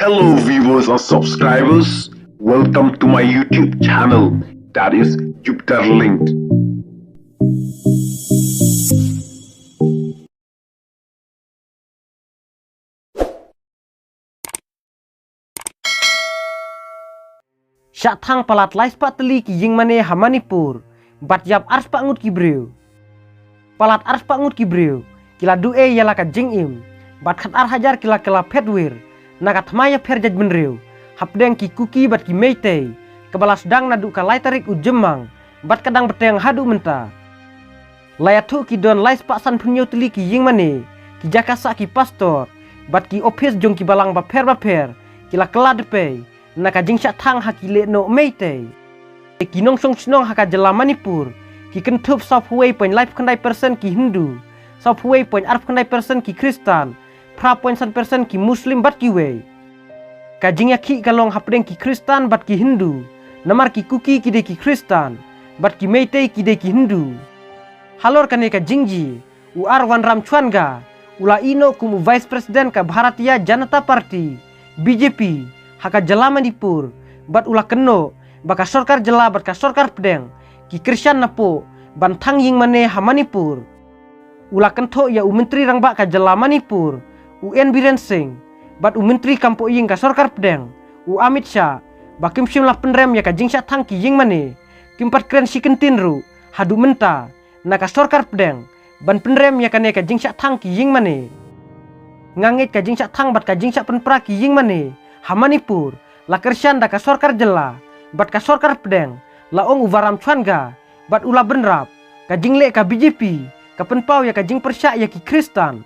Hello viewers and subscribers, welcome to my YouTube channel, that is Jupiter Linked. Syak thang palat lais pak teli ki jing mane ha Manipur, bat yap ars pak ngut ki breu. Palat ars pak ngut ki breu, kila du'e yala ka jing im, bat khat ar hajar kila petwir, nakat maya perjaj benreu, hapdeng ki kuki bat ki meitei, kebalas dang nadu ka lai tarik u jemang, bat kadang beteng hadu menta. Layatu ki don lais pak san punyau teli ki jing mane, ki jakasa ki pastor, bat ki office jong ki balang baper, kila kela depei, naka jing syak thang haki le no meitei. Ki nong song snong haka jela Manipur, ki kentup sop huwei poin life kandai persen ki Hindu, sop huwei poin arf kandai persen ki Kristan, pra poin san persen ki Muslim bat ki wei. Ka jing yaki kalong hapdeng ki Kristan bat ki Hindu, namar ki kuki kide ki Kristan, bat ki meitei kide ki Hindu. Halor kane ka jingji, u Arwan Ramchwanga, ula ino kumu Vice President ka Bharatiya Janata Party, BJP, haka jela Manipur, bat ula keno, baka sorkar jela bat ka sorkar pedeng, ki Krisyan napo, bantang ying mane ha Manipur. Ula kento ya u menteri rang bak ka jela Manipur, u N Biren Singh, bat u menteri kampo ying ka sorkar pedeng, u Amit Shah, bakim simlah penrem ya ka jing syak thang ki ying mane, kimpat kren si kentin ru, hadu menta, naka sorkar pedeng, ban penrem ya kane ka jing syak thang ki ying mane. Ngangit ka jing syak thang bat ka jing syak penpra ki ying mane, ha Manipur, la Krisyan da ka sorkar jela, bat ka sorkar pedeng, la ong uvaram chwanga, bat ula benrap, ka jing le ka BJP, ka penpau ya ka jing persyak ya ki Kristan.